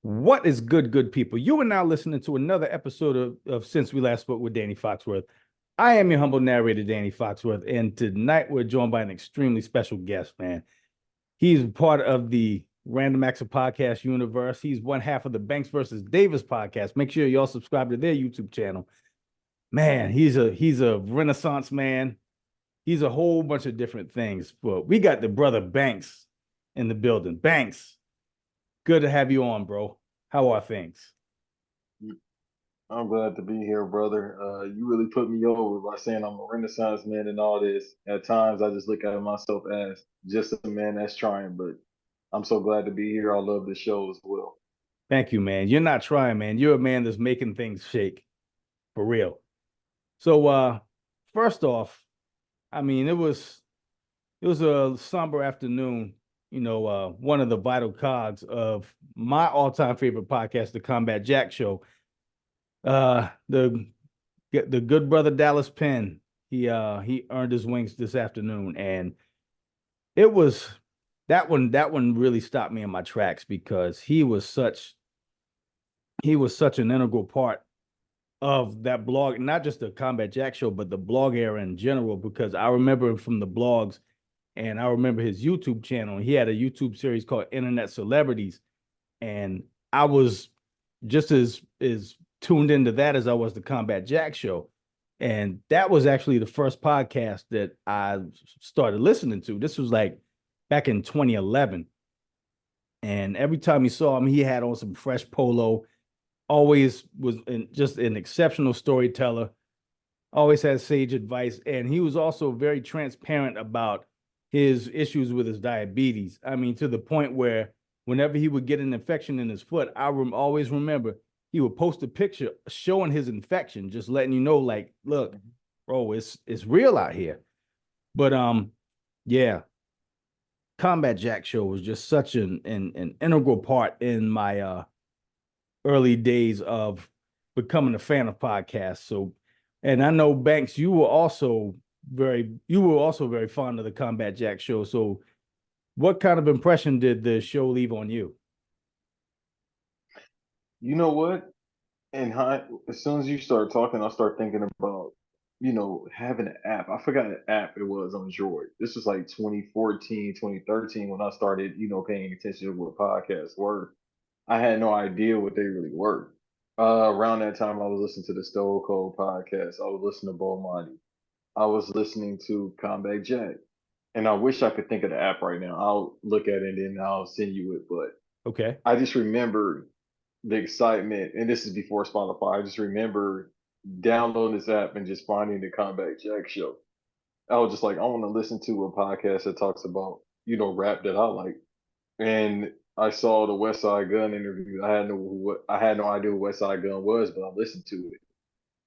What is good people? You are now listening to another episode of Since We Last Spoke with Danny Foxworth. I am your humble narrator, Danny Foxworth, and tonight we're joined by an extremely special guest, man. He's part of the Random Acts of Podcast universe. He's one half of the Banks versus Davis podcast. Make sure y'all subscribe to their YouTube channel. Man, he's a renaissance man. He's a whole bunch of different things. But we got the brother Banks in the building. Banks, good to have you on, bro. How are things? I'm glad to be here, brother. You really put me over by saying I'm a Renaissance man and all this. At times, I just look at myself as just a man that's trying, but I'm so glad to be here. I love the show as well. Thank you, man. You're not trying, man. You're a man that's making things shake for real. So first off, I mean, it was a somber afternoon, one of the vital cogs of my all-time favorite podcast, the Combat Jack Show. The good brother Dallas Penn, he earned his wings this afternoon, and it was that one really stopped me in my tracks because he was such an integral part of that blog, not just the Combat Jack Show, but the blog era in general, because I remember him from the blogs and I remember his YouTube channel. He had a YouTube series called Internet Celebrities, and I was just as tuned into that as I was the Combat Jack Show. And that was actually the first podcast that I started listening to. This was like back in 2011. And every time you saw him, he had on some fresh polo, always was just an exceptional storyteller, always had sage advice, and he was also very transparent about his issues with his diabetes. I mean, to the point where whenever he would get an infection in his foot, always remember he would post a picture showing his infection, just letting you know, like, look, bro, it's real out here. But yeah, Combat Jack Show was just such an integral part in my early days of becoming a fan of podcasts. So, and I know Banks, you were also very fond of the Combat Jack Show. So, what kind of impression did the show leave on you? You know what? As soon as you start talking, I start thinking about, having an app. I forgot an app it was on Droid. This was like 2014, 2013 when I started, paying attention to what podcasts were. I had no idea what they really were. Around that time, I was listening to the Stove Cold podcast. I was listening to Bo Monty. I was listening to Combat Jack. And I wish I could think of the app right now. I'll look at it and then I'll send you it. But Okay. I just remember the excitement, and this is before Spotify. I just remember downloading this app and just finding the Combat Jack show. I was just like, I want to listen to a podcast that talks about, rap that I like. And I saw the West Side Gun interview. I had no idea who West Side Gun was, but I listened to it.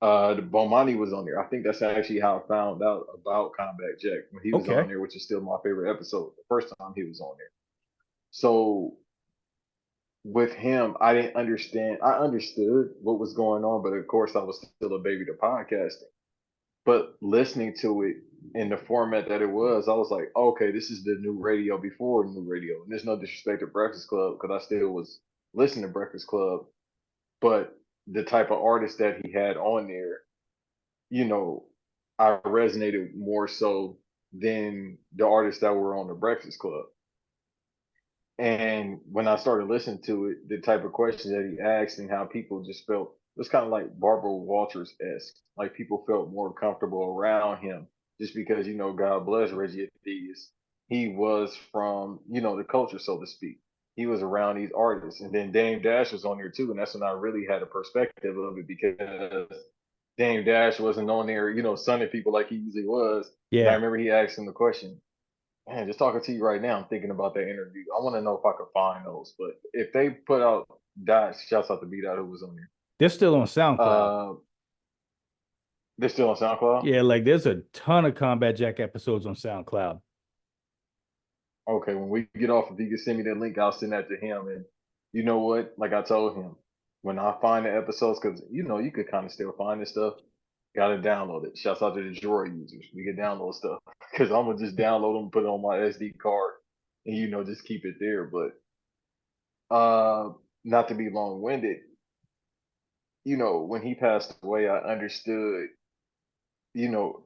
The Bomani was on there. I think that's actually how I found out about Combat Jack when he was on Okay. there, which is still my favorite episode. The first time he was on there. So with him, I didn't understand. I understood what was going on, but of course, I was still a baby to podcasting. But listening to it in the format that it was, I was like, okay, this is the new radio before the new radio. And there's no disrespect to Breakfast Club because I still was listening to Breakfast Club, but the type of artist that he had on there, you know, I resonated more so than the artists that were on the Breakfast Club. And when I started listening to it, the type of questions that he asked and how people just felt, it was kind of like Barbara Walters esque. Like people felt more comfortable around him just because, God bless Reggie Atheist. He was from, the culture, so to speak. He was around these artists. And then Dame Dash was on there too. And that's when I really had a perspective of it because Dame Dash wasn't on there, sunning people like he usually was. And I Yeah. remember he asked him the question, man, just talking to you right now, I'm thinking about that interview. I want to know if I could find those. But if they put out that, shouts out to B Dot who was on there. They're still on SoundCloud. Uh, they're still on SoundCloud. Yeah, like there's a ton of Combat Jack episodes on SoundCloud. Okay, when we get off, if you can send me that link, I'll send that to him. And you know what? Like I told him, when I find the episodes, because you could kind of still find this stuff. Gotta download it. Shouts out to the Droid users. We can download stuff because I'm gonna just download them, put it on my SD card, and just keep it there. But not to be long winded, when he passed away, I understood,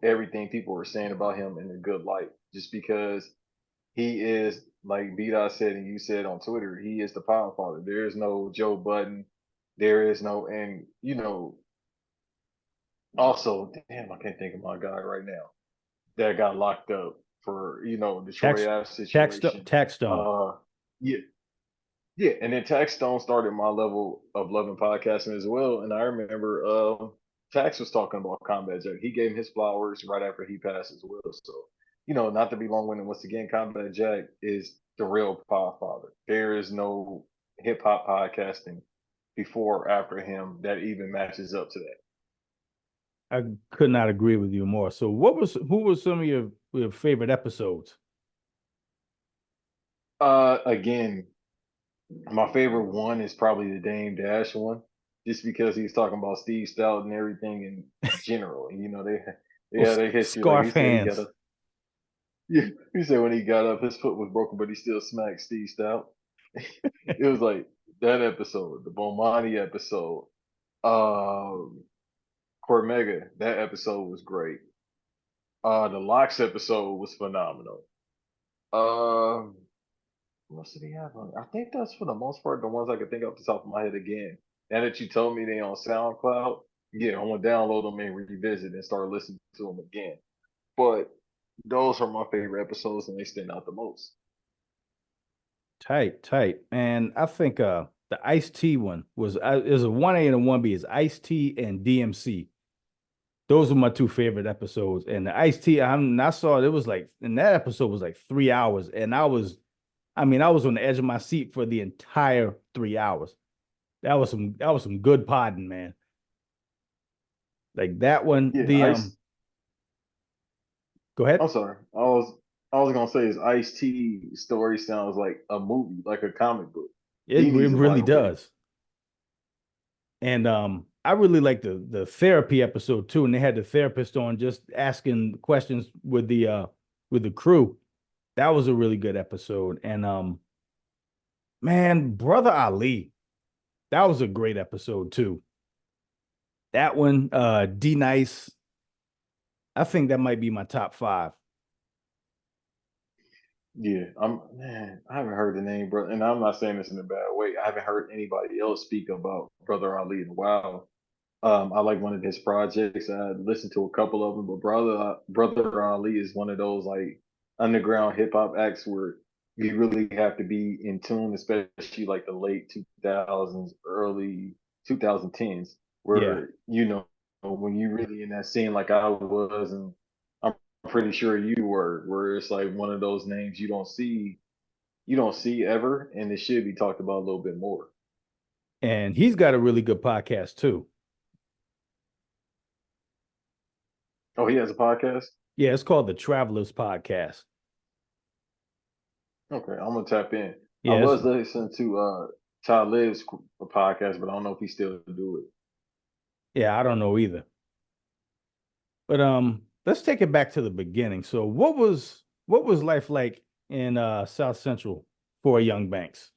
everything people were saying about him in a good light, just because he is, like B Dot said and you said on Twitter, he is the power father. There is no Joe Budden. There is no, and also, damn, I can't think of my guy right now that got locked up for, the Troy Tax Ave situation. tax stone. Yeah, yeah, and then Tax Stone started my level of loving podcasting as well. And I remember Tax was talking about Combat Jack. He gave him his flowers right after he passed as well. So, not to be long winded, once again, Combat Jack is the real podfather. There is no hip hop podcasting before or after him that even matches up to that. I could not agree with you more. So who was some of your favorite episodes? Again, my favorite one is probably the Dame Dash one, just because he's talking about Steve Stout and everything in general. And they Well, had a history. Like he scarf said, he got hands. up. Yeah, he said when he got up, his foot was broken, but he still smacked Steve Stout. It was like that episode, the Bomani episode, um, Cormega. That episode was great. The Locks episode was phenomenal. Um, what else did he have on? I think that's for the most part the ones I could think off the top of my head again. Now that you told me they on SoundCloud, yeah, I'm gonna download them and revisit and start listening to them again. But those are my favorite episodes, and they stand out the most. Tight, tight. And I think the Ice T one is a 1A and a 1B is Ice T and DMC. Those were my two favorite episodes. And the Ice T, I saw it was like, and that episode was like 3 hours. And I was on the edge of my seat for the entire 3 hours. That was some good podding, man. Like that one, Yeah, the Ice. go ahead. I'm sorry. I was gonna say his Ice T story sounds like a movie, like a comic book. It He needs a really biography. does. And I really like the therapy episode too. And they had the therapist on just asking questions with the crew. That was a really good episode. And man, Brother Ali, that was a great episode too. That one, D Nice, I think that might be my top five. Yeah, I haven't heard the name, bro, and I'm not saying this in a bad way. I haven't heard anybody else speak about Brother Ali in a while. I like one of his projects. I listened to a couple of them, but Brother Ali is one of those like underground hip hop acts where you really have to be in tune, especially like the late 2000s, early 2010s, Yeah. where when you really in that scene like I was, and I'm pretty sure you were, where it's like one of those names you don't see ever, and it should be talked about a little bit more. And he's got a really good podcast too. Oh, he has a podcast. Yeah, it's called the Travelers Podcast. Okay, I'm gonna tap in. I Yeah, was listening to Talib's podcast, but I don't know if he still do it. yeah, I don't know either. But let's take it back to the beginning. So what was life like in South Central for young Banks?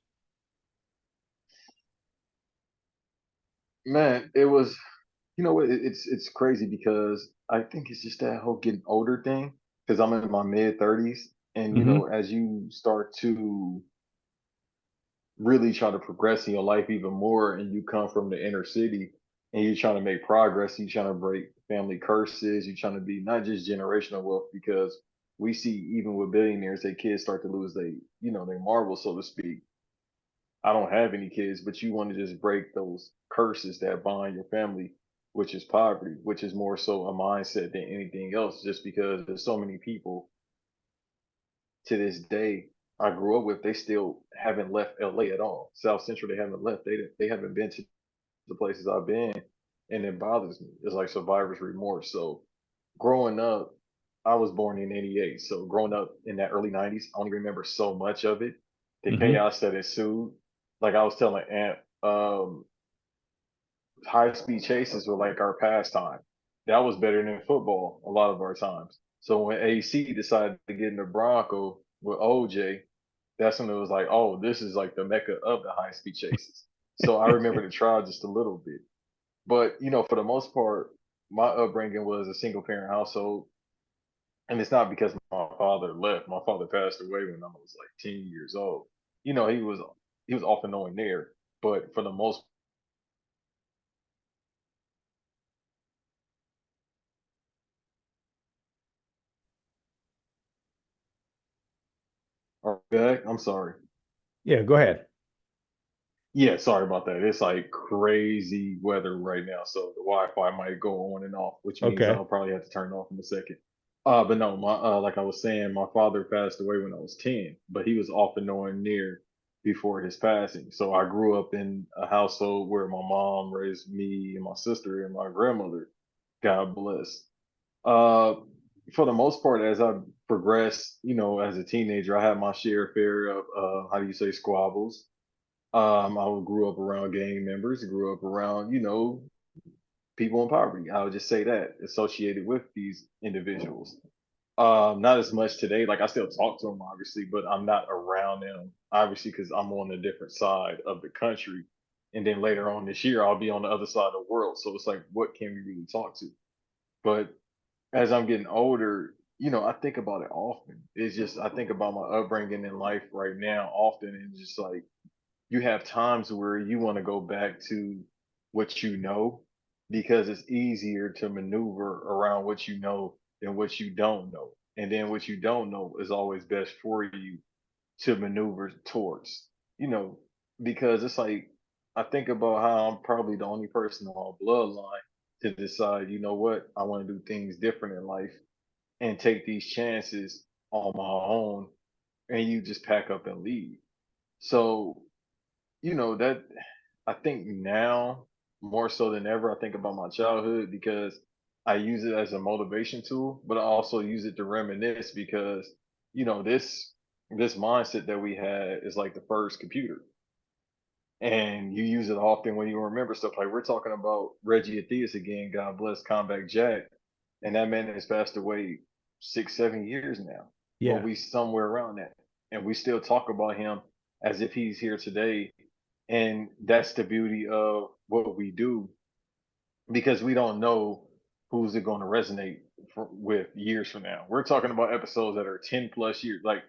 Man, it was, what, it's crazy because I think it's just that whole getting older thing. Because I'm in my mid 30s, and Mm-hmm. as you start to really try to progress in your life even more, and you come from the inner city, and you're trying to make progress, you're trying to break family curses, you're trying to be not just generational wealth, because we see even with billionaires, their kids start to lose their marbles, so to speak. I don't have any kids, but you want to just break those curses that bind your family, which is poverty, which is more so a mindset than anything else, just because there's so many people to this day I grew up with, they still haven't left LA at all. South Central, they haven't left. They haven't been to the places I've been, and it bothers me. It's like survivor's remorse. So growing up, I was born in '88. So growing up in that early '90s, I only remember so much of it. The Mm-hmm. chaos that ensued. Like I was telling Aunt, high speed chases were like our pastime. That was better than football a lot of our times. So when AC decided to get in the Bronco with OJ, that's when it was like, oh, this is like the mecca of the high speed chases. So I remember the trial just a little bit. But for the most part, my upbringing was a single parent household, and it's not because my father left. My father passed away when I was like 10 years old. He was off and on there, but for the most part, I'm sorry. Yeah, go ahead. Yeah, sorry about that. It's like crazy weather right now, so the Wi-Fi might go on and off, which means Okay. I'll probably have to turn it off in a second. But no, my like I was saying, my father passed away when I was 10, but he was off and on near before his passing. So I grew up in a household where my mom raised me and my sister and my grandmother. God bless. Uh, for the most part, as I progressed, as a teenager, I had my share of how do you say squabbles. I grew up around gang members, grew up around, people in poverty. I would just say that associated with these individuals. Not as much today. Like I still talk to them, obviously, but I'm not around them, obviously, because I'm on a different side of the country. And then later on this year, I'll be on the other side of the world. So it's like, what can we really talk to? But as I'm getting older, I think about it often. It's just I think about my upbringing in life right now often, and just like you have times where you want to go back to what you know because it's easier to maneuver around what you know than what you don't know. And then what you don't know is always best for you to maneuver towards, you know, because it's like I think about how I'm probably the only person on our bloodline to decide, you know what, I want to do things different in life and take these chances on my own, and you just pack up and leave. So that I think now more so than ever, I think about my childhood because I use it as a motivation tool, but I also use it to reminisce because this mindset that we had is like the first computer, and you use it often when you remember stuff. Like we're talking about Reggie Athias again, God bless Combat Jack, and that man has passed away 6, 7 years now, but Yeah. we somewhere around that, and we still talk about him as if he's here today, and that's the beauty of what we do because we don't know who's it going to resonate with years from now. We're talking about episodes that are 10 plus years. Like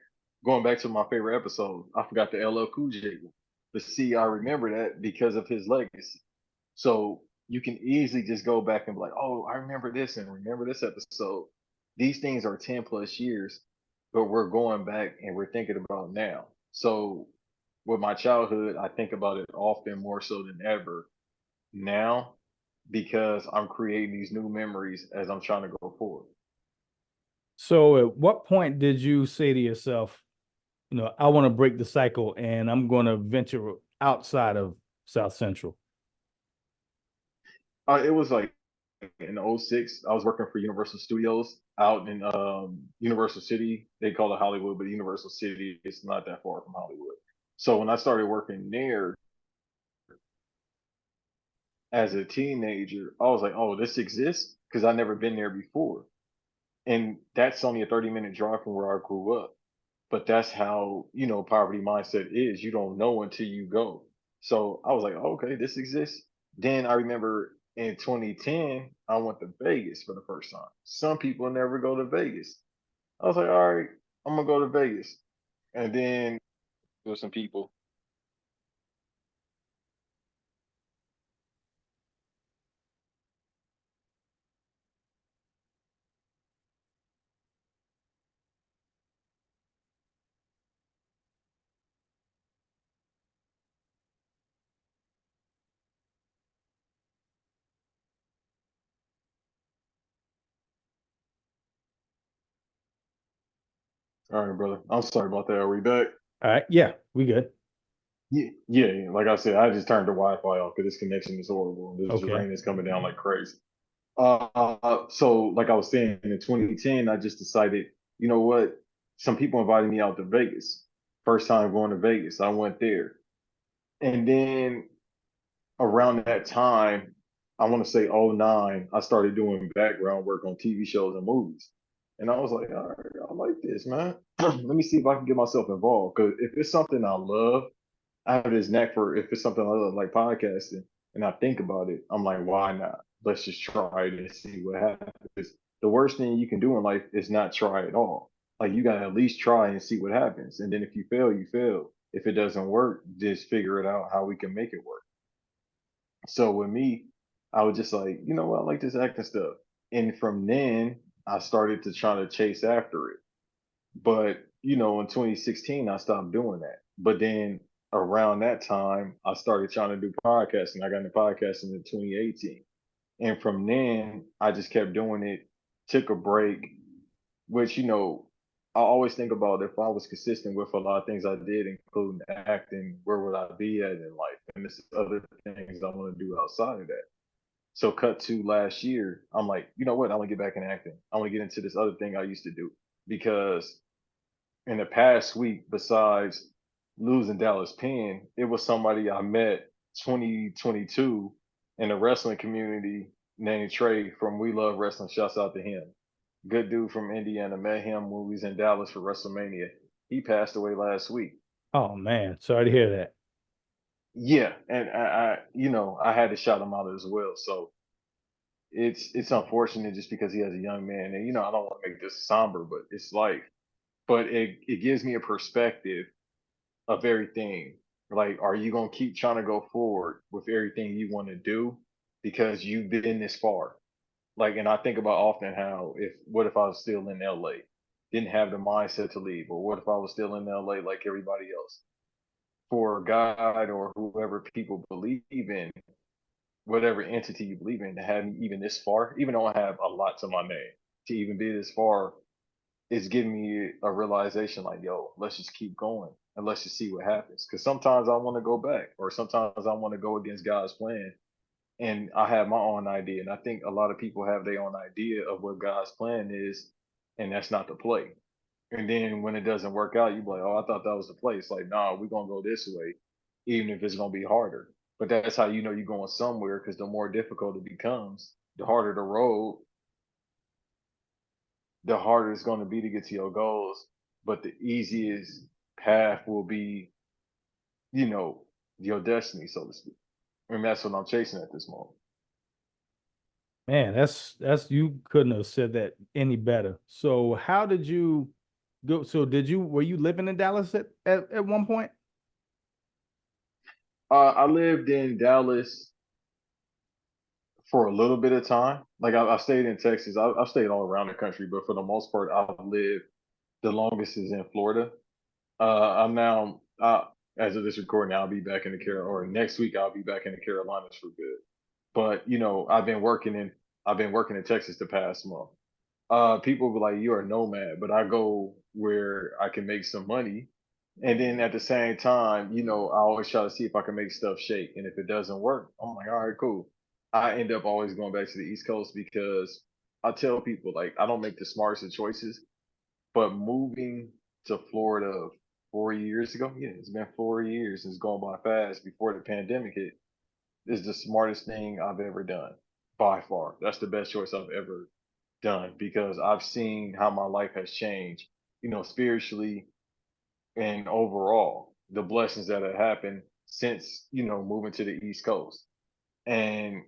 going back to my favorite episode, I forgot the LL Cool J one. But see, I remember that because of his legacy. So you can easily just go back and be like, oh, I remember this and remember this episode. These things are 10 plus years, but we're going back and we're thinking about now. So with my childhood, I think about it often more so than ever now because I'm creating these new memories as I'm trying to go forward. So at what point did you say to yourself, I want to break the cycle and I'm going to venture outside of South Central? It was like in '06. I was working for Universal Studios out in Universal City. They call it Hollywood, but Universal City is not that far from Hollywood. So when I started working there as a teenager, I was like, oh, this exists because I never been there before. And that's only a 30-minute drive from where I grew up. But that's how poverty mindset is. You don't know until you go. So I was like, oh, okay, this exists. Then I remember in 2010 I went to Vegas for the first time. Some people never go to Vegas. I was like, all right, I'm gonna go to Vegas. And then there was some people. All right, brother, I'm sorry about that. Are we back? All right. Yeah, we good. Yeah, yeah, like I said, I just turned the Wi-Fi off because this connection is horrible. This Okay. rain is coming down like crazy. So like I was saying, in 2010, I just decided, you know what? Some people invited me out to Vegas. First time going to Vegas, I went there, and then around that time, I want to say '09, I started doing background work on TV shows and movies, and I was like, all right, I like this, man. Let me see if I can get myself involved because if it's something I love, I have this knack for if it's something I love like podcasting and I think about it, I'm like, why not? Let's just try it and see what happens. The worst thing you can do in life is not try at all. Like you gotta at least try and see what happens. And then if you fail, you fail. If it doesn't work, just figure it out how we can make it work. So with me, I was just like, you know what, I like this acting stuff. And from then I started to try to chase after it. But, in 2016, I stopped doing that. But then around that time, I started trying to do podcasting. I got into podcasting in 2018. And from then, I just kept doing it, took a break, which, I always think about if I was consistent with a lot of things I did, including acting, where would I be at in life? And there's other things I want to do outside of that. So, cut to last year, I'm like, you know what? I want to get back in acting. I want to get into this other thing I used to do because in the past week, besides losing Dallas Penn, it was somebody I met 2022 in the wrestling community named Trey from We Love Wrestling. Shouts out to him. Good dude from Indiana. Met him when we was in Dallas for WrestleMania. He passed away last week. Oh man, sorry to hear that. Yeah, and I had to shout him out as well. So it's unfortunate just because he has a young man, and I don't want to make this somber, but it's life. But it gives me a perspective of everything. Like, are you gonna keep trying to go forward with everything you want to do because you've been this far? Like, and I think about often how if what if I was still in LA, didn't have the mindset to leave, or what if I was still in LA like everybody else? For God or whoever people believe in, whatever entity you believe in, to have me even this far, even though I have a lot to my name, to even be this far it's giving me a realization like, yo, let's just keep going and let's just see what happens. Because sometimes I want to go back, or sometimes I want to go against God's plan. And I have my own idea. And I think a lot of people have their own idea of what God's plan is, and that's not the play. And then when it doesn't work out, you be like, oh, I thought that was the play. It's like, nah, we're going to go this way, even if it's going to be harder. But that's how you know you're going somewhere because the more difficult it becomes, the harder the road, the harder it's going to be to get to your goals. But the easiest path will be, you know, your destiny, so to speak. And that's what I'm chasing at this moment. Man, that's you couldn't have said that any better. So how did you go? So were you living in Dallas at one point? I lived in Dallas for a little bit of time. Like I stayed in Texas. I've stayed all around the country, but for the most part, I've lived the longest is in Florida. I'm now, as of this recording, I'll be back in the or next week I'll be back in the Carolinas for good. But I've been working in Texas the past month. People be like, "You're a nomad," but I go where I can make some money, and then at the same time, I always try to see if I can make stuff shake. And if it doesn't work, I'm like, "All right, cool." I end up always going back to the East Coast because I tell people like I don't make the smartest of choices, but moving to Florida 4 years ago, yeah, it's been 4 years. It's going by fast. Before the pandemic hit, is the smartest thing I've ever done by far. That's the best choice I've ever done because I've seen how my life has changed, spiritually and overall, the blessings that have happened since, moving to the East Coast. And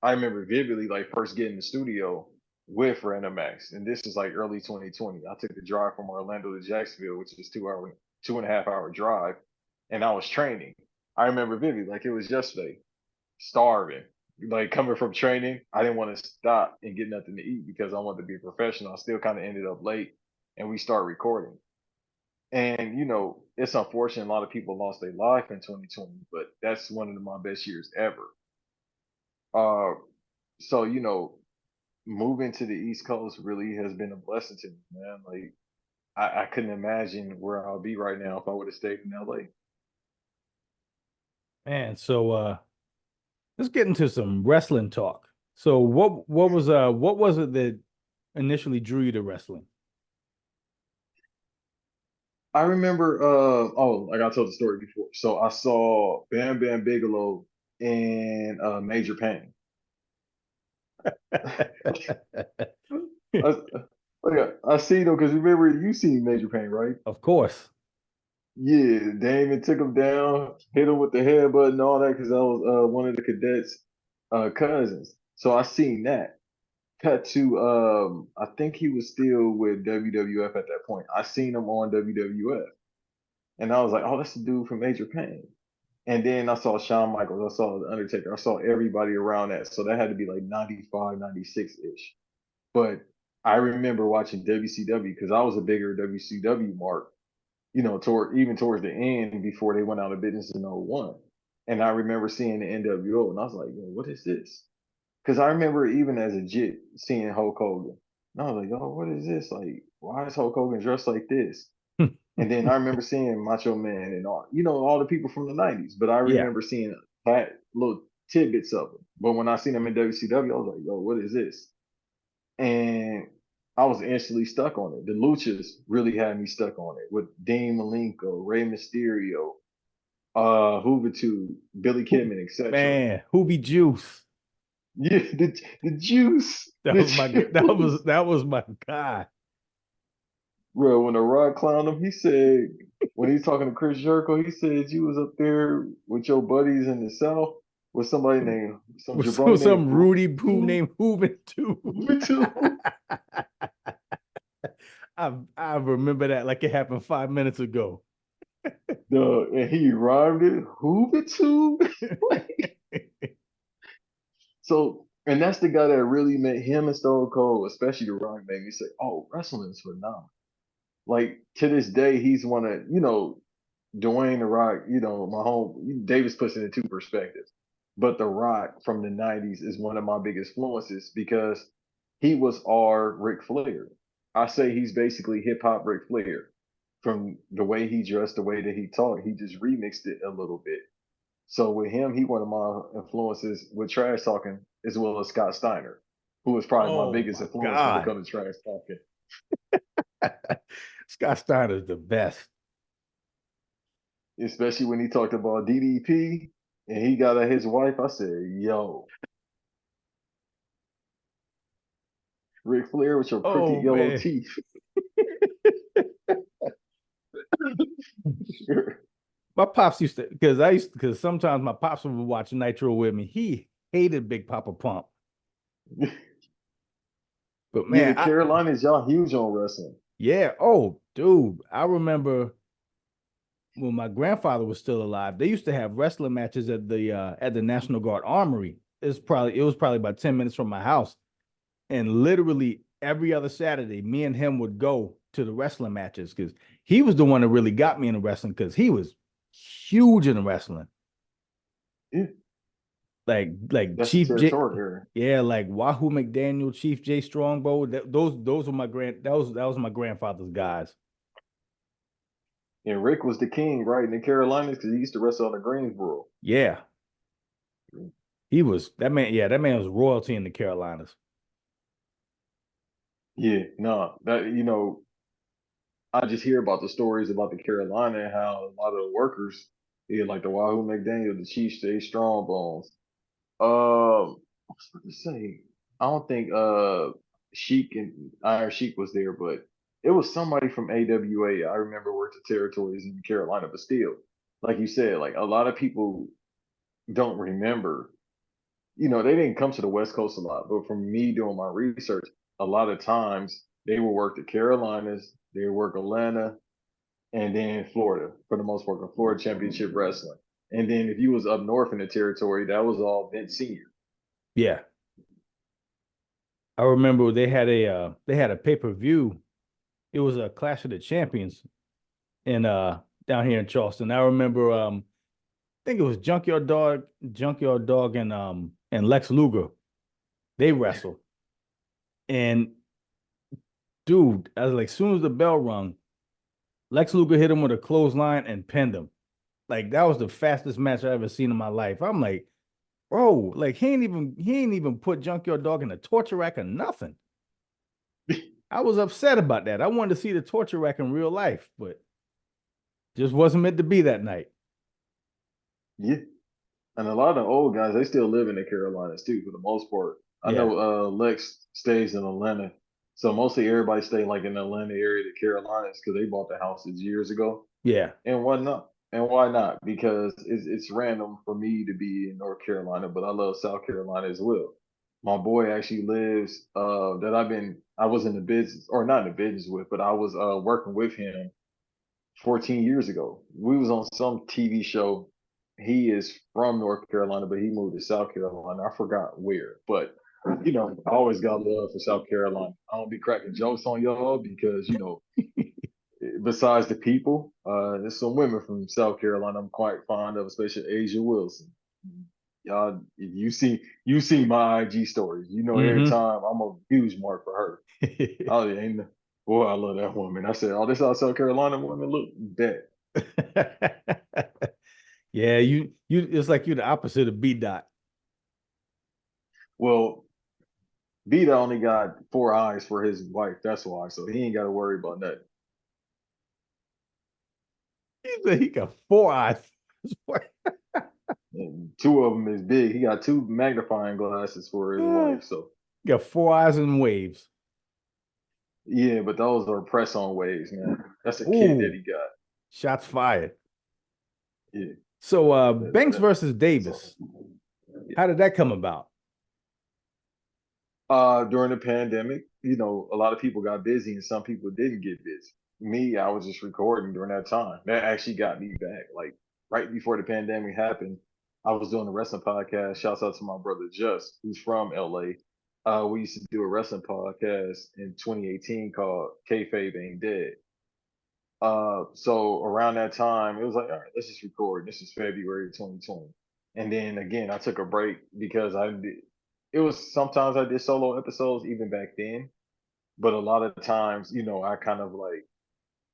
I remember vividly, like, first getting in the studio with Random Max, and this is like early 2020. I took the drive from Orlando to Jacksonville, which is 2.5 hour drive, and I was training. I remember vividly, like it was yesterday, starving. Like coming from training, I didn't want to stop and get nothing to eat because I wanted to be a professional. I still kind of ended up late, and we start recording. And it's unfortunate a lot of people lost their life in 2020, but that's one of my best years ever. Uh, so moving to the East Coast really has been a blessing to me, man. Like I couldn't imagine where I'll be right now if I would have stayed in LA. Man, so let's get into some wrestling talk. So what was it that initially drew you to wrestling? I remember, like I told the story before. So I saw Bam Bam Bigelow in Major Pain. I, I seen him because remember you seen Major Pain, right? Of course. Yeah, Damon took him down, hit him with the headbutt and all that because that was one of the cadets' cousins. So I seen that. Cut to I think he was still with WWF at that point. I seen him on WWF. And I was like, oh, that's the dude from Major Pain. And then I saw Shawn Michaels, I saw The Undertaker, I saw everybody around that. So that had to be like 95, 96 ish. But I remember watching WCW because I was a bigger WCW mark, towards the end before they went out of business in '01. And I remember seeing the NWO and I was like, yo, what is this? Because I remember even as a jit seeing Hulk Hogan. And I was like, yo, what is this? Like, why is Hulk Hogan dressed like this? And then I remember seeing Macho Man and all the people from the '90s. But I Yeah. remember seeing little tidbits of them. But when I seen them in WCW, I was like, yo, what is this? And I was instantly stuck on it. The Luchas really had me stuck on it with Dean Malenko, Rey Mysterio, Juventud, Billy Kidman, etc. Man, Hoobie Juice. Yeah, the juice, That the was my that was juice. that was my guy. Bro, when The Rock clowned him, he said, when he's talking to Chris Jericho, he said you was up there with your buddies in the South with somebody named, some With jabroni named some Rudy Poo named Hoobin too. Juventud. I remember that like it happened 5 minutes ago. And he rhymed it, Juventud. So, and that's the guy that really made him and Stone Cold, especially The Rock, made me say, "Oh, wrestling is phenomenal." Like to this day, he's one of Dwayne The Rock. My home Davis puts it in two perspectives, but The Rock from the '90s is one of my biggest influences because he was our Ric Flair. I say he's basically hip hop Ric Flair from the way he dressed, the way that he talked. He just remixed it a little bit. So with him, he one of my influences with trash talking as well as Scott Steiner, who was probably my Oh biggest my influence when it God. comes to trash talking. Scott Steiner's the best. Especially when he talked about DDP and he got at his wife. I said, "Yo, Ric Flair with your crooked Oh yellow man. teeth." My pops used to because sometimes my pops would watch Nitro with me. He hated Big Papa Pump. But Yeah, man, the Carolinas, y'all huge on wrestling. yeah, oh dude, I remember when my grandfather was still alive, they used to have wrestling matches at the National Guard Armory. It was probably about 10 minutes from my house. And literally every other Saturday, me and him would go to the wrestling matches because he was the one that really got me into wrestling because he was huge in wrestling. Yeah, Like that's the Chief J, territory area. yeah, like Wahoo McDaniel, Chief J Strongbow. Those were that was my grandfather's guys. And Rick was the king, right, in the Carolinas because he used to wrestle on the Greensboro. Yeah, he was that man. Yeah, that man was royalty in the Carolinas. Yeah, no, I just hear about the stories about the Carolina and how a lot of the workers, yeah, like the Wahoo McDaniel, the Chiefs, they strong bones. I was about to say, I don't think Sheik and Iron Sheik was there, but it was somebody from AWA. I remember worked the territories in Carolina, but still, like you said, like a lot of people don't remember. They didn't come to the West Coast a lot, but from me doing my research, a lot of times they would work the Carolinas, they would work Atlanta, and then Florida for the most part, the Florida Championship Wrestling. And then if you was up north in the territory, that was all Vince Senior. Yeah, I remember they had a pay-per-view. It was a Clash of the Champions in down here in Charleston. I remember I think it was Junkyard Dog and Lex Luger. They wrestled. And dude, I was like, as soon as the bell rung, Lex Luger hit him with a clothesline and pinned him. Like that was the fastest match I ever seen in my life. I'm like, bro, like he ain't even put Junkyard Dog in a torture rack or nothing. I was upset about that. I wanted to see the torture rack in real life, but just wasn't meant to be that night. Yeah. And a lot of the old guys, they still live in the Carolinas too, for the most part. I Yeah. know Lex stays in Atlanta. So mostly everybody stay like in the Atlanta area, the Carolinas, because they bought the houses years ago. Yeah. And why not? And why not? Because it's random for me to be in North Carolina, but I love South Carolina as well. My boy actually lives that I was in the business or not in the business with, but I was working with him 14 years ago. We was on some TV show. He is from North Carolina, but he moved to South Carolina. I forgot where, but I always got love for South Carolina. I don't be cracking jokes on y'all because besides the people, there's some women from South Carolina I'm quite fond of, especially Asia Wilson. Y'all, if you see my IG stories, every Mm-hmm. time I'm a huge mark for her. Oh, yeah, ain't no, boy, I love that woman. I said, oh, this South Carolina woman, look, that. Yeah, you it's like you're the opposite of B dot. Well, Vita only got 4 eyes for his wife. That's why. So he ain't got to worry about nothing. He said he got 4 eyes. And two of them is big. He got two magnifying glasses for his He wife. So got 4 eyes and waves. yeah, but those are press on waves, man. That's a kid that Ooh, he got. shots fired. Yeah. So That, Banks that, versus that's all. Davis. Yeah. How did that come about? During the pandemic, a lot of people got busy and some people didn't get busy. Me, I was just recording during that time. That actually got me back. Like right before the pandemic happened, I was doing a wrestling podcast. Shouts out to my brother Just, who's from LA. We used to do a wrestling podcast in 2018 called Kayfabe Ain't Dead. So around that time, it was like, all right, let's just record. This is February 2020. And then again, I took a break because it was sometimes I did solo episodes even back then, but a lot of times, I kind of like,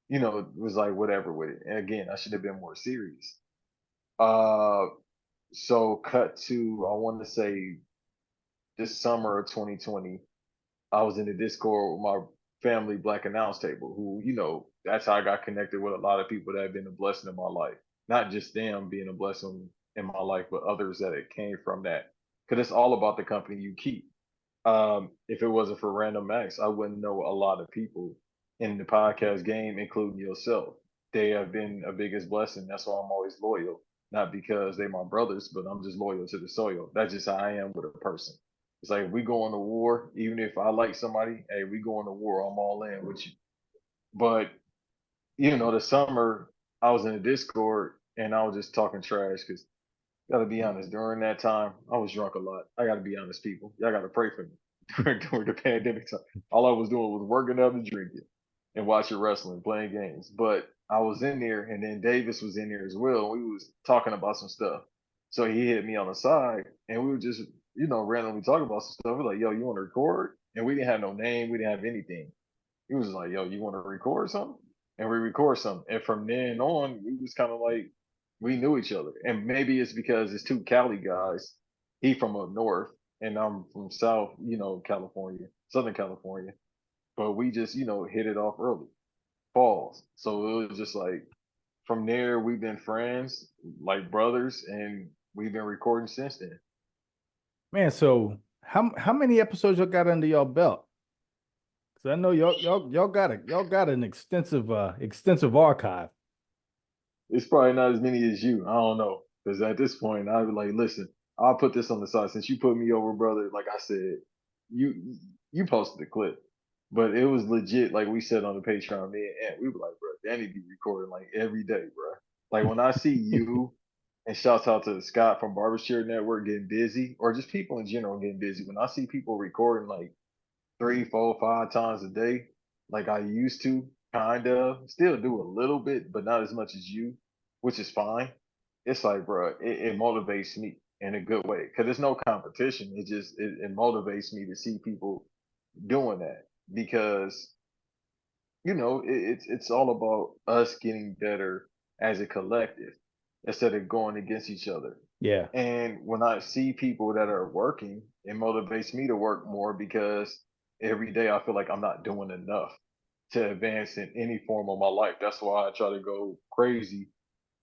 it was like whatever with it. And again, I should have been more serious. Uh, so cut to, I want to say this summer of 2020, I was in the Discord with my family Black Announce table, who, that's how I got connected with a lot of people that have been a blessing in my life. Not just them being a blessing in my life, but others that it came from that. Because it's all about the company you keep. If it wasn't for Random Acts, I wouldn't know a lot of people in the podcast game, including yourself. They have been a biggest blessing. That's why I'm always loyal. Not because they my brothers, but I'm just loyal to the soil. That's just how I am with a person. It's like if we go on to war, even if I like somebody, hey, we go on to war, I'm all in with you. But the summer I was in the Discord and I was just talking trash because gotta be honest, during that time I was drunk a lot. I gotta be honest, people. Y'all gotta pray for me during the pandemic time. All I was doing was working out and drinking and watching wrestling, playing games. But I was in there, and then Davis was in there as well. And we was talking about some stuff. So he hit me on the side, and we were just, randomly talking about some stuff. We're like, "Yo, you want to record?" And we didn't have no name, we didn't have anything. He was like, "Yo, you want to record something?" And we record something. And from then on, we was kind of like we knew each other. And maybe it's because it's two Cali guys. He from up north, and I'm from South, California, Southern California. But we just, hit it off early. Pause. So it was just like from there we've been friends, like brothers, and we've been recording since then. Man, so how many episodes y'all got under y'all belt? Because I know y'all got an extensive archive. It's probably not as many as you. I don't know. Because at this point, I was like, listen, I'll put this on the side. Since you put me over, brother, like I said, you you posted the clip. But it was legit, like we said on the Patreon, me and Ant, we were like, bro, Danny be recording like every day, bro. Like when I see you and shouts out to Scott from Barbershare Network getting busy, or just people in general getting busy. When I see people recording like 3, 4, 5 times a day, like I used to, kind of. Still do a little bit, but not as much as you, which is fine. It's like, bro, it motivates me in a good way because there's no competition. It motivates me to see people doing that because it's all about us getting better as a collective instead of going against each other. Yeah. And when I see people that are working, it motivates me to work more because every day I feel like I'm not doing enough to advance in any form of my life. That's why I try to go crazy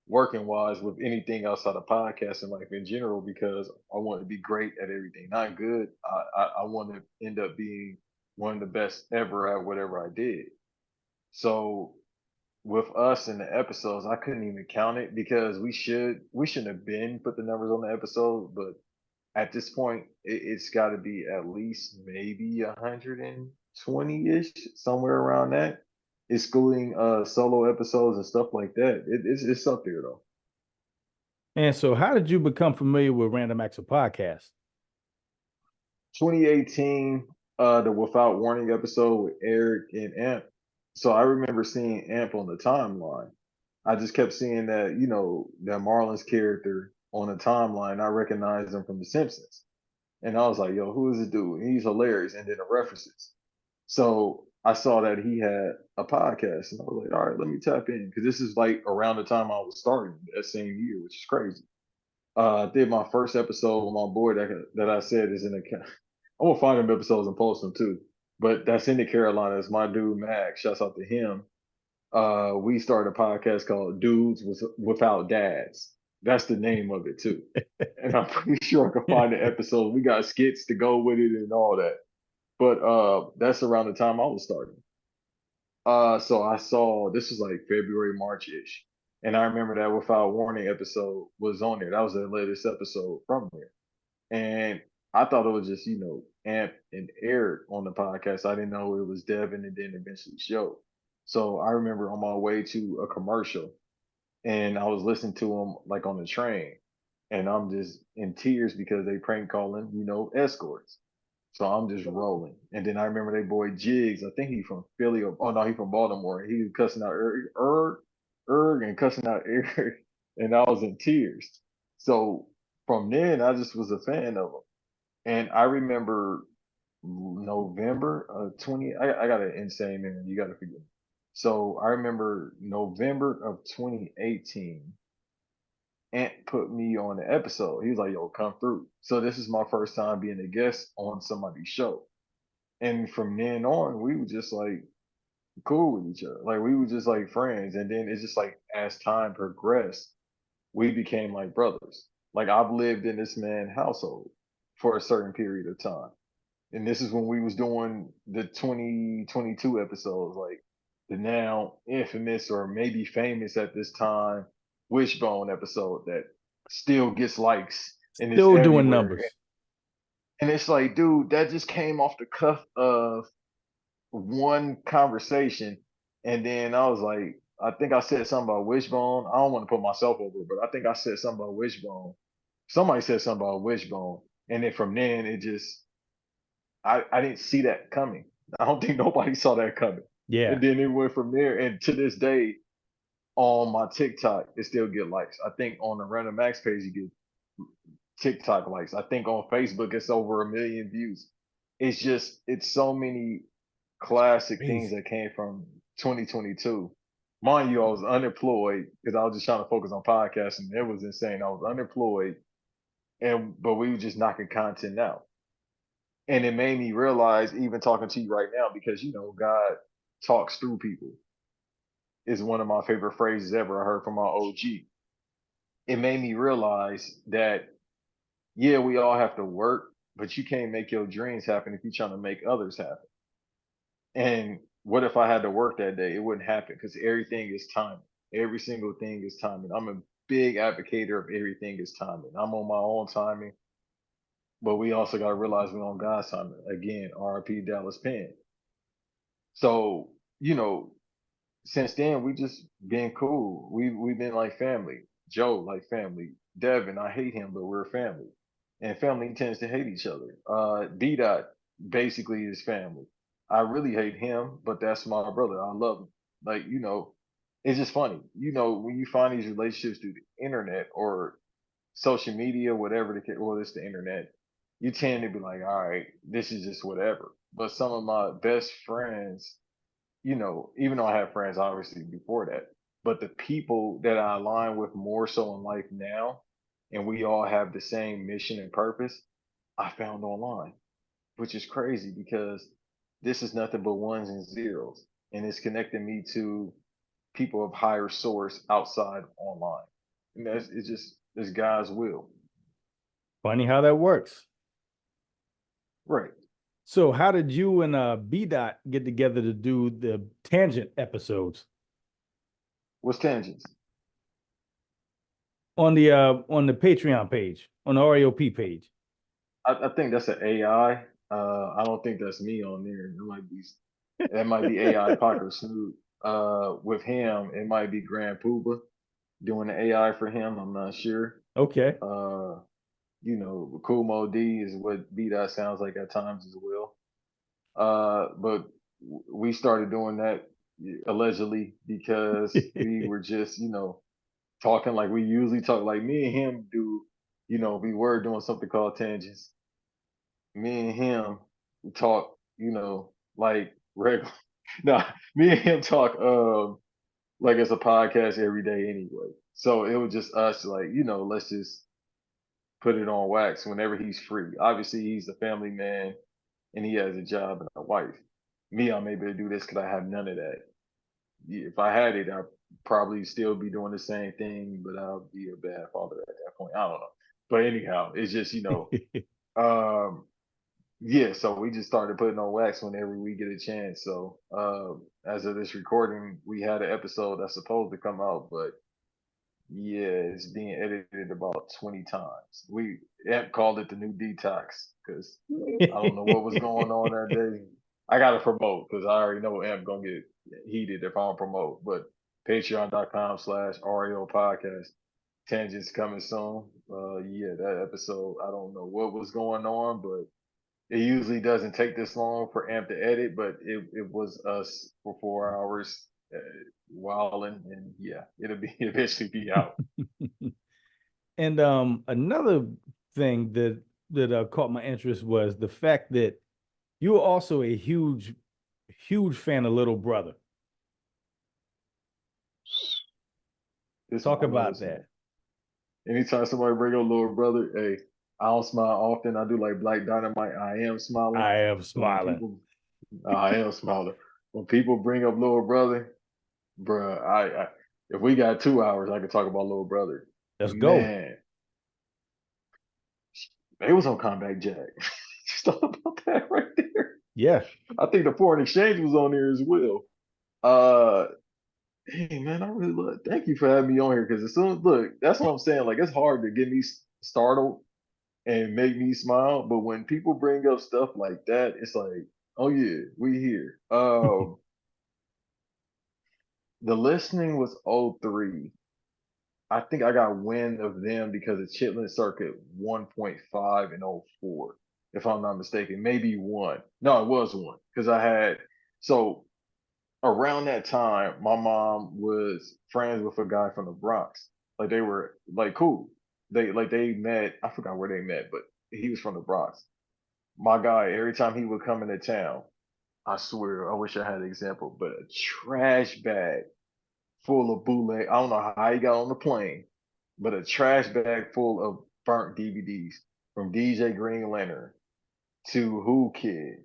working wise with anything outside of podcasting life in general because I want to be great at everything. Not good. I want to end up being one of the best ever at whatever I did. So with us in the episodes, I couldn't even count it because we shouldn't have been put the numbers on the episode, but at this point, it's got to be at least maybe 120-ish, somewhere around that, excluding solo episodes and stuff like that. It's up there though. And so, how did you become familiar with Random Acts of Podcast? 2018, the Without Warning episode with Eric and Amp. So I remember seeing Amp on the timeline. I just kept seeing that, that Marlon's character on the timeline. I recognized him from The Simpsons. And I was like, yo, who is this dude? And he's hilarious. And then the references. So I saw that he had a podcast. And I was like, all right, let me tap in. Because this is like around the time I was starting that same year, which is crazy. I did my first episode with my boy that I said is in the. I'm gonna find them episodes and post them too. But that's in the Carolinas. My dude Max, shouts out to him. We started a podcast called Dudes Without Dads. That's the name of it too. And I'm pretty sure I can find the episode. We got skits to go with it and all that. But that's around the time I was starting. So I saw this was like February, March-ish. And I remember that Without Warning episode was on there. That was the latest episode from there. And I thought it was just, Amp and Eric on the podcast. I didn't know it was Devin and then eventually Show. So I remember on my way to a commercial and I was listening to them like on the train. And I'm just in tears because they prank calling, escorts. So I'm just rolling. And then I remember they boy Jigs, I think he from Philly or oh no, he from Baltimore. He was cussing out Erg and cussing out Eric. And I was in tears. So from then I just was a fan of them. And I remember November of 20, I got an insane memory, you gotta forgive me. So I remember November of 2018, Ant put me on the episode. He was like, yo, come through. So this is my first time being a guest on somebody's show. And from then on, we were just like cool with each other. Like we were just like friends. And then it's just like as time progressed, we became like brothers. Like I've lived in this man's household for a certain period of time. And this is when we was doing the 2022 episodes, like the now infamous or maybe famous at this time Wishbone episode that still gets likes and it's Still doing everywhere. numbers. And it's like, dude, that just came off the cuff of one conversation. And then I was like, I think I said something about Wishbone. I don't want to put myself over, but I think I said something about Wishbone. Somebody said something about Wishbone. And then from then it just I didn't see that coming. I don't think nobody saw that coming. Yeah. And then it went from there. And to this day, on my TikTok, it still get likes. I think on the Random Max page, you get TikTok likes. I think on Facebook, it's over 1 million views. It's so many classic things Crazy. that came from 2022. Mind you, I was unemployed because I was just trying to focus on podcasting. It was insane. I was unemployed, but we were just knocking content out. And it made me realize, even talking to you right now, because God talks through people is one of my favorite phrases ever I heard from my OG. It made me realize that yeah, we all have to work, but you can't make your dreams happen if you're trying to make others happen. And what if I had to work that day? It wouldn't happen because everything is timing. Every single thing is timing. I'm a big advocator of everything is timing. I'm on my own timing, but we also got to realize we're on God's timing. Again, RIP Dallas Penn. So, you know, since then we just been cool. We've been like family. Joe like family. Devin, I hate him, but we're family. And family tends to hate each other. B dot basically is family. I really hate him, but that's my brother. I love him. Like, it's just funny. When you find these relationships through the internet or social media, whatever the case, well, it's the internet, you tend to be like, all right, this is just whatever. But some of my best friends, even though I have friends obviously before that, but the people that I align with more so in life now, and we all have the same mission and purpose, I found online, which is crazy because this is nothing but ones and zeros, and it's connecting me to people of higher source outside online. And it's God's will. Funny how that works. Right. So, how did you and B Dot get together to do the tangent episodes? What's tangents? On the Patreon page, on the REOP page. I think that's an AI. I don't think that's me on there. That might be AI Parker Snoop. With him, it might be Grand Pooba doing the AI for him. I'm not sure. Okay. Cool Mo D is what B Dot sounds like at times as well. But we started doing that allegedly because we were just, talking like we usually talk. Like me and him do, we were doing something called tangents. Me and him talk, like regular. Nah, me and him talk like it's a podcast every day anyway. So it was just us, like, let's just put it on wax whenever he's free. Obviously, he's a family man and he has a job and a wife. Me, I'm able to do this because I have none of that. If I had it, I'd probably still be doing the same thing, but I'll be a bad father at that point. I don't know. But anyhow, it's just, um, yeah, so we just started putting on wax whenever we get a chance. So as of this recording, we had an episode that's supposed to come out, but yeah, it's being edited about 20 times. We Amp called it the new detox because I don't know what was going on that day. I gotta promote because I already know Amp gonna get heated if I don't promote. But patreon.com/REO podcast. Tangents coming soon. Yeah, that episode, I don't know what was going on, but it usually doesn't take this long for Amp to edit, but it was us for 4 hours wilding, and yeah, it'll be eventually be out. And another thing that caught my interest was the fact that you were also a huge fan of Little Brother. This Talk one I about was, man. that. Anytime somebody bring up little brother, hey, I don't smile often. I do like Black Dynamite. I am smiling, I am but when smiling. people, I am smiling. When people bring up little brother, bruh, if we got 2 hours, I could talk about little brother. Let's go. Man, they was on Combat Jack. Just thought about that right there. Yeah. I think the foreign exchange was on there as well. Uh, hey man, I really love. Thank you for having me on here because as soon as look, that's what I'm saying. Like it's hard to get me startled and make me smile, but when people bring up stuff like that, it's like, oh yeah, we here. The listening was '03. I think I got wind of them because of Chitlin Circuit 1.5 and '04, if I'm not mistaken. Maybe one. No, it was one. Because so around that time, my mom was friends with a guy from the Bronx. Like they were like cool. They met, I forgot where they met, but he was from the Bronx. My guy, every time he would come into town, I swear, I wish I had an example, but a trash bag full of bootleg. I don't know how he got on the plane, but a trash bag full of burnt DVDs from DJ Green Lantern to Who Kid,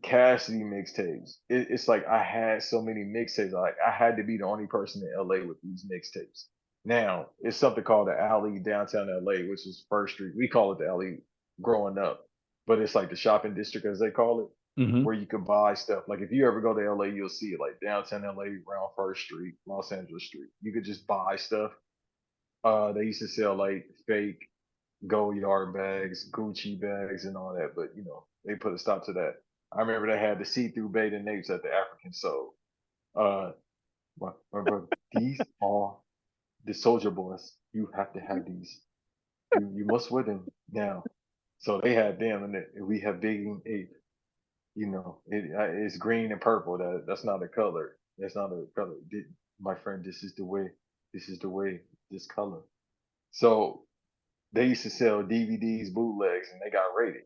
Cassidy mixtapes. It's like I had so many mixtapes. Like I had to be the only person in LA with these mixtapes. Now it's something called the alley downtown LA, which is First Street. We call it the alley growing up, but it's like the shopping district as they call it, Hmm. where you could buy stuff. Like if you ever go to LA, you'll see it like downtown LA around First Street, Los Angeles Street. You could just buy stuff. They used to sell like fake gold yard bags, Gucci bags, and all that, but they put a stop to that. I remember they had the see-through bathing apes at the African Soul. Uh, my brother, these are the soldier boys. You have to have these. You must wear them now. So they had them, and we have Big Ape. It's green and purple. That's not a color. That's not a color. My friend, this is the way. This is the way. This color. So they used to sell DVDs, bootlegs, and they got rated.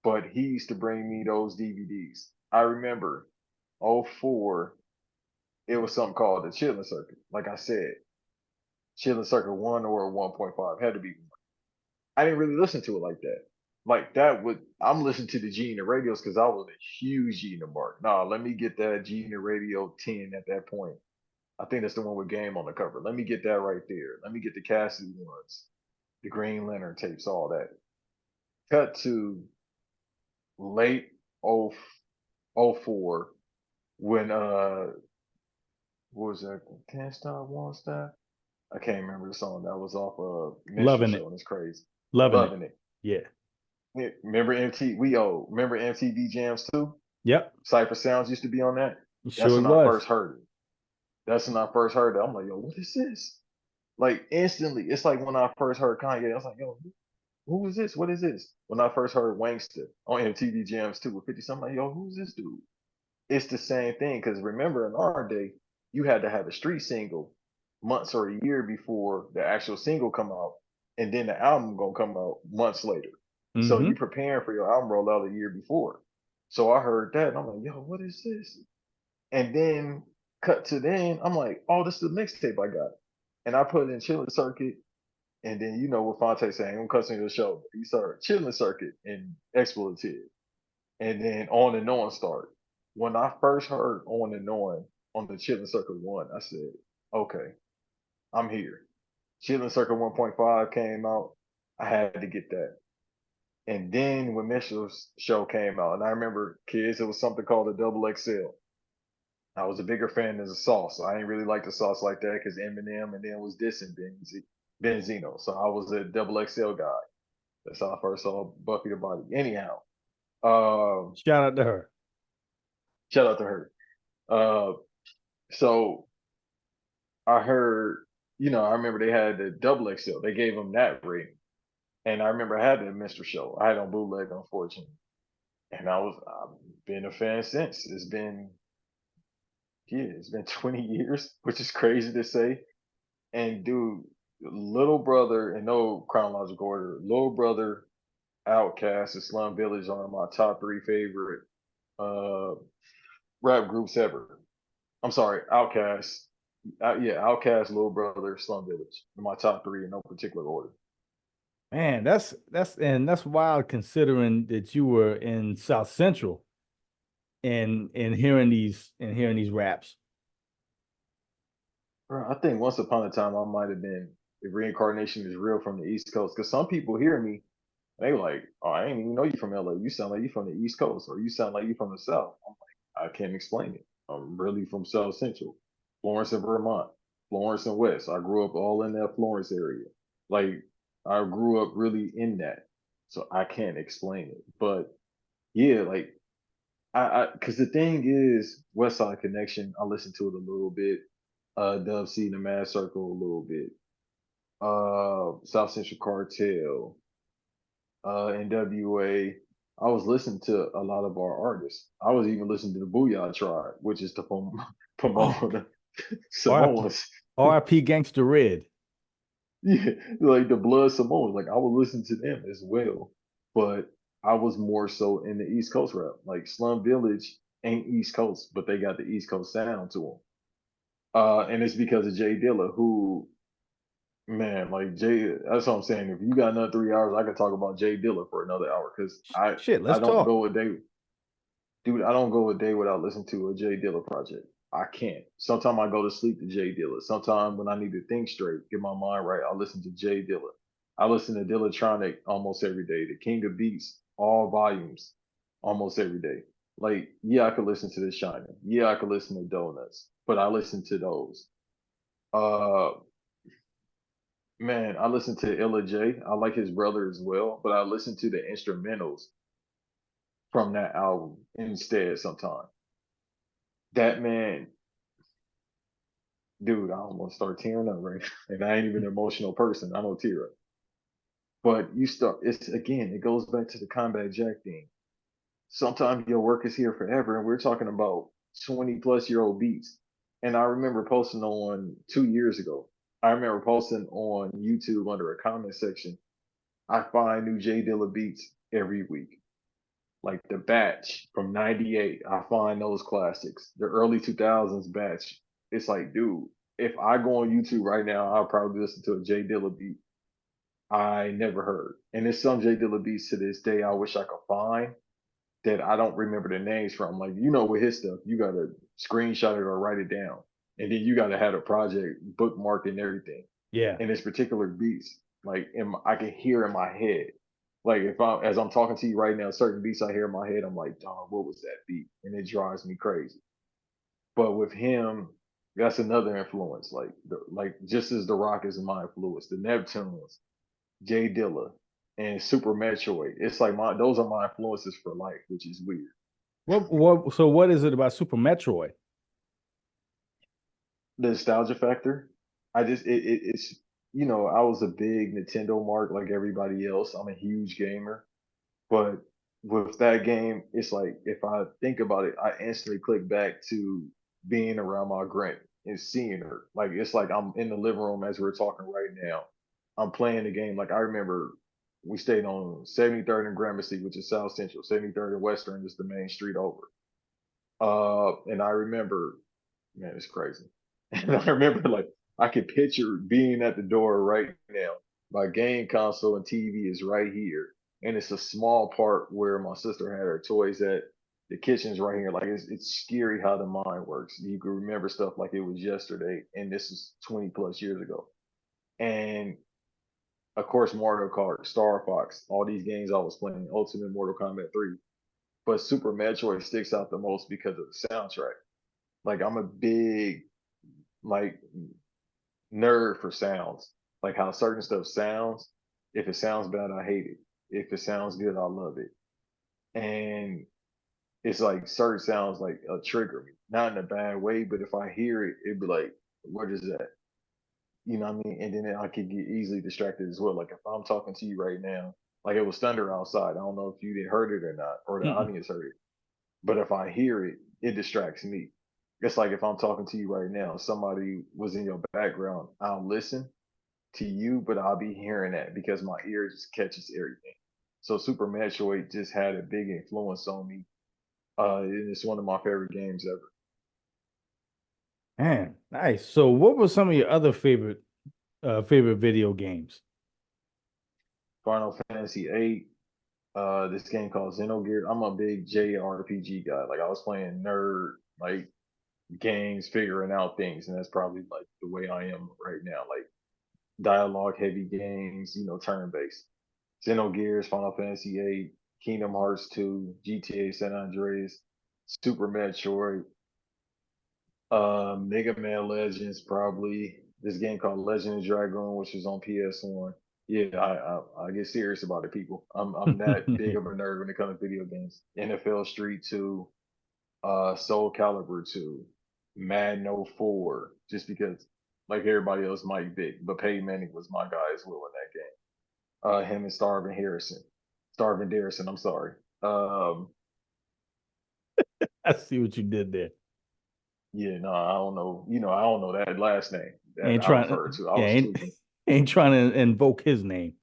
But he used to bring me those DVDs. I remember '04, it was something called the Chilling Circuit. Like I said, Chilling Circuit 1 or 1.5 had to be. I didn't really listen to it like that. Like that would I'm listening to the Gina radios because I was a huge Gina mark. Nah, let me get that Gina Radio 10 at that point. I think that's the one with Game on the cover. Let me get that right there. Let me get the Cassidy ones, the Green Lantern tapes, all that. Cut to late 0 '04 when what was that? Can't Stop, Won't Stop. I can't remember the song that was off of Minstrel Loving Show, it. and it's crazy. Loving it. Loving it. Yeah. Remember remember MTV Jams too? Yep. Cypher Sounds used to be on that. That's Sure it when I was. first heard it. That's when I first heard it. I'm like, yo, what is this? Like instantly, it's like when I first heard Kanye, I was like, yo, who is this? What is this? When I first heard Wangster on MTV Jams too with 50 something, like, yo, who's this dude? It's the same thing. Because remember, in our day, you had to have a street single months or a year before the actual single come out, and then the album gonna come out months later. So Mm-hmm. you preparing for your album rollout a year before. So I heard that, and I'm like, yo, what is this? And then cut to then, I'm like, oh, this is the mixtape I got. And I put it in Chilling Circuit, and then you know what Fonte saying, I'm cussing the show. But he started Chilling Circuit and Expletive, and then On and On start. When I first heard On and On the Chilling Circuit one, I said, okay, I'm here. Chilling Circuit 1.5 came out. I had to get that. And then when Mitchell's show came out, and I remember kids, it was something called a double XL. I was a bigger fan of the sauce. I ain't really like the sauce like that because Eminem and then was dissing Benzino. So I was a double XL guy. That's how I first saw Buffy the Body. Anyhow, um, Shout out to her. shout out to her. Uh, so I heard, I remember they had the double XL. They gave them that rating. And I remember I had the Mr. Show. I had it on bootleg, unfortunately. And I've been a fan since. It's been 20 years, which is crazy to say. And dude, Little Brother, in no chronological order, Little Brother, Outkast, and Slum Village are my top three favorite uh, rap groups ever. I'm sorry, Outkast. Yeah, Outkast, Little Brother, Slum Village. In my top three in no particular order. Man, that's wild considering that you were in South Central and hearing these raps. Bro, I think once upon a time I might have been, if reincarnation is real, from the East Coast. Because some people hear me, they like, oh, I didn't even know you from LA. You sound like you from the East Coast, or you sound like you from the South. I'm like, I can't explain it. I'm really from South Central, Florence and Vermont, Florence and West. I grew up all in that Florence area. Like, I grew up really in that. So I can't explain it. But yeah, like, because the thing is, West Side Connection, I listened to it a little bit. Dub C and the Mad Circle a little bit. South Central Cartel, NWA. I was listening to a lot of our artists. I was even listening to the Booyah Tribe, which is the Oh, Pomona RIP, Samoans. RIP Gangster Red. Yeah, like the Blood Samoans. Like I would listen to them as well, but I was more so in the East Coast rap. Like Slum Village ain't East Coast, but they got the East Coast sound to them. And it's because of Jay Dilla, who, man, like Jay, that's what I'm saying. If you got another 3 hours, I could talk about Jay Dilla for another hour because Shit, I let's don't talk. go a day, dude. I don't go a day without listening to a Jay Dilla project. I can't. Sometimes I go to sleep to Jay Dilla. Sometimes when I need to think straight, get my mind right, I listen to Jay Dilla. I listen to Dillatronic almost every day. The King of Beats, all volumes, almost every day. Like, yeah, I could listen to The Shining. Yeah, I could listen to Donuts, but I listen to those. Uh, Man, I listen to Illa J. I like his brother as well, but I listen to the instrumentals from that album instead sometimes. That man, dude, I almost start tearing up right now. And I ain't even an emotional person. I don't tear up. But it's again, it goes back to the Combat Jack thing. Sometimes your work is here forever, and we're talking about 20-plus-year-old beats. And I remember posting on 2 years ago. I remember posting on YouTube under a comment section. I find new J Dilla beats every week. Like the batch from '98, I find those classics. The early 2000s batch. It's like, dude, if I go on YouTube right now, I'll probably listen to a J Dilla beat I never heard. And there's some J Dilla beats to this day I wish I could find that I don't remember the names from. Like, with his stuff, you gotta screenshot it or write it down. And then you gotta have a project bookmarked and everything. Yeah. And there's particular beats, like I can hear in my head. Like if I as I'm talking to you right now, certain beats I hear in my head, I'm like, dog, what was that beat? And it drives me crazy. But with him, That's another influence. Like just as The Rock is my influence, the Neptunes, Jay Dilla, and Super Metroid. It's like those are my influences for life, which is weird. So what is it about Super Metroid? The nostalgia factor. It's I was a big Nintendo mark like everybody else. I'm a huge gamer, but with that game, it's like if I think about it, I instantly click back to being around my granny and seeing her. Like it's like I'm in the living room as we're talking right now. I'm playing the game. Like I remember we stayed on 73rd and Gramercy, which is South Central. 73rd and Western is the main street over. And I remember, man, it's crazy. And I remember like I could picture being at the door right now. My game console and TV is right here. And it's a small part where my sister had her toys at. The kitchen's right here. Like it's scary how the mind works. You can remember stuff like it was yesterday, and this is 20 plus years ago. And of course, Mario Kart, Star Fox, all these games I was playing, Ultimate Mortal Kombat 3. But Super Metroid sticks out the most because of the soundtrack. Like I'm a big like nerd for sounds. Like how certain stuff sounds. If it sounds bad, I hate it. If it sounds good, I love it. And it's like certain sounds like trigger me. Not in a bad way, but if I hear it, it'd be like, what is that? You know what I mean? And then I could get easily distracted as well. Like if I'm talking to you right now, like it was thunder outside. I don't know if you did heard it or not, or the Mm-mm. audience heard it. But if I hear it, it distracts me. It's like if I'm talking to you right now, somebody was in your background, I'll listen to you, but I'll be hearing that because my ear just catches everything. So Super Metroid just had a big influence on me. And it's one of my favorite games ever. Man, nice. So what were some of your other favorite video games? Final Fantasy VIII. This game called Xenogears. I'm a big JRPG guy. Like I was playing nerd like games, figuring out things, and that's probably like the way I am right now. Like dialogue heavy games, turn based. Xenogears, Final Fantasy VIII, Kingdom Hearts 2, GTA San Andreas, Super Metroid, Mega Man Legends, probably this game called Legend of Dragoon, which is on PS1. Yeah, I get serious about it, people. I'm that big of a nerd when it comes to video games. NFL Street 2, Soul Calibur 2, Madden '04, just because like everybody else Mike Vick, but Peyton Manning was my guy as well in that game. Him and Starvin Harrison. I'm sorry. I see what you did there. Yeah, no, I don't know. I don't know that last name that Ain't I trying, referred to. I yeah, was ain't tweaking. ain't trying to invoke his name.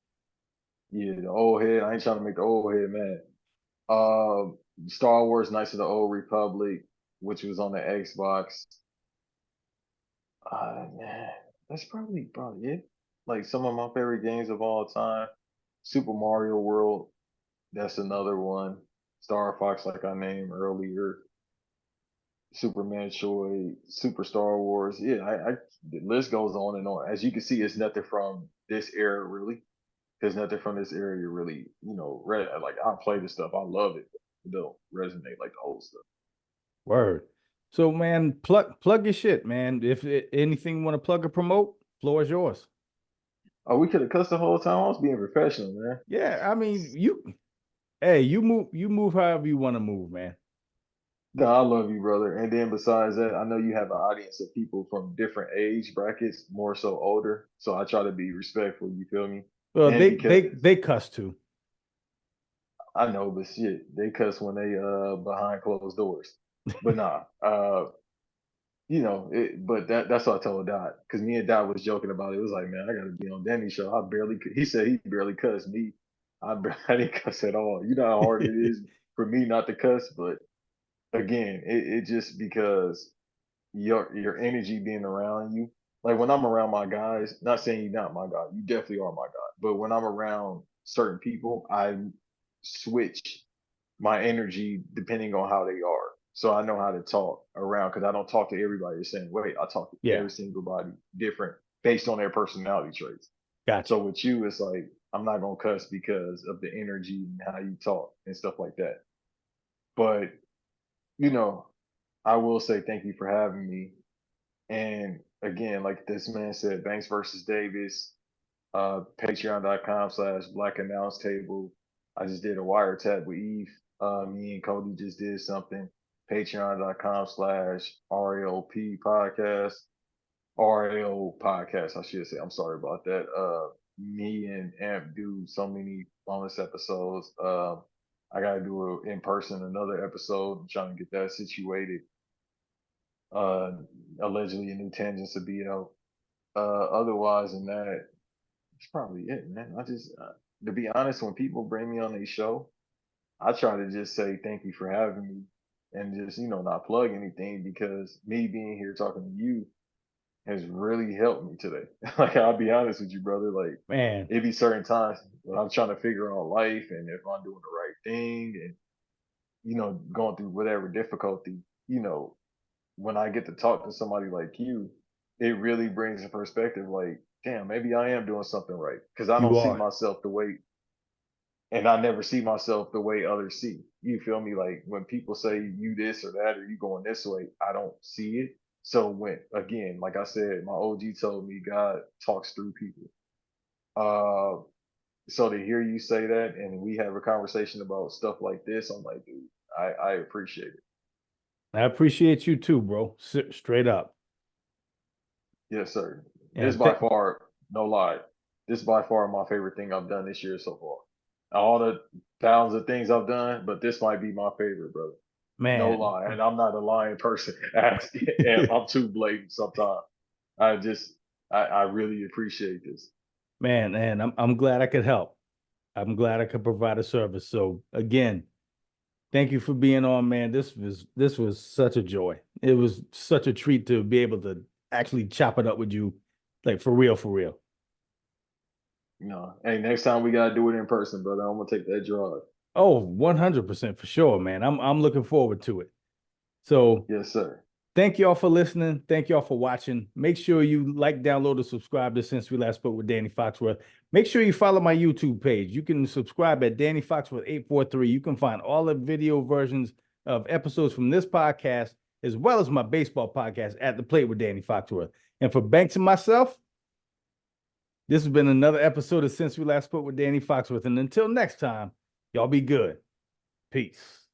Yeah, the old head. I ain't trying to make the old head mad. Um, Star Wars: Knights of the Old Republic, which was on the Xbox. Man, that's probably it. Like some of my favorite games of all time. Super Mario World. That's another one. Star Fox, like I named earlier. Super Metroid, Super Star Wars. Yeah, the list goes on and on. As you can see, it's nothing from this era really. There's nothing from this era you really, like I play this stuff. I love it. It don't resonate like the old stuff. Word. So man, plug your shit, man. If anything you want to plug or promote, floor is yours. Oh, we could have cussed the whole time. I was being professional, man. Yeah, I mean, hey, you move however you want to move, man. No, I love you, brother. And then besides that, I know you have an audience of people from different age brackets, more so older. So I try to be respectful. You feel me? Well, And they because they they cuss too. I know, but shit, they cuss when they behind closed doors. But nah, but that's what I told Dot because me and Dot was joking about it. It was like, man, I got to be on Danny's show. I barely. He said he barely cussed me. I didn't cuss at all. You know how hard it is for me not to cuss, but again, it just because your energy being around you. Like when I'm around my guys, not saying you're not my guy, you definitely are my guy. But when I'm around certain people, I switch my energy depending on how they are. So I know how to talk around because I don't talk to everybody the same way. I talk to Yeah, every single body different based on their personality traits. gotcha. So with you, it's like I'm not gonna cuss because of the energy and how you talk and stuff like that. But you know, I will say thank you for having me. And again, like this man said, Banks versus Davis, patreon.com/black announce table. I just did a wiretap with Eve. Me and Cody just did something. Patreon.com/RAOP podcast. RAO podcast, I should say. I'm sorry about that. Me and Amp do so many bonus episodes. I gotta do in person another episode. I'm trying to get that situated. Uh, allegedly a new tangents to be out. Otherwise than that, that's probably it, man. I just, to be honest, when people bring me on a show, I try to just say thank you for having me, and just not plug anything, because me being here talking to you has really helped me today. Like, I'll be honest with you, brother. Like, Man, it be certain times when I'm trying to figure out life and if I'm doing the right thing, and going through whatever difficulty, you know, when I get to talk to somebody like you, it really brings a perspective like, damn, maybe I am doing something right. Because I don't you see are. myself the way, and I never see myself the way others see. You feel me? Like when people say you this or that, or you going this way, I don't see it. So when, again, like I said, my OG told me God talks through people. Uh, so to hear you say that and we have a conversation about stuff like this, I'm like, dude, I appreciate it. I appreciate you too, bro. Straight up. Yes, sir. This And by far, no lie, this is by far my favorite thing I've done this year so far. All the thousands of things I've done, but this might be my favorite, brother. No man, lie, and I'm not a lying person. And I'm too blatant sometimes. I just, I really appreciate this. man, and I'm glad I could help. I'm glad I could provide a service. So again, thank you for being on, man. This was such a joy. It was such a treat to be able to actually chop it up with you, like for real, for real. Hey, next time we gotta do it in person, brother. I'm gonna take that drive. Oh, 100% for sure, man. I'm looking forward to it. So Yes, sir. thank y'all for listening. Thank y'all for watching. Make sure you like, download, and subscribe to Since We Last Spoke with Danny Foxworth. Make sure you follow my YouTube page. You can subscribe at Danny Foxworth 843. You can find all the video versions of episodes from this podcast, as well as my baseball podcast at The Plate with Danny Foxworth. And for Banks and myself, this has been another episode of Since We Last Spoke with Danny Foxworth. And until next time, y'all be good. Peace.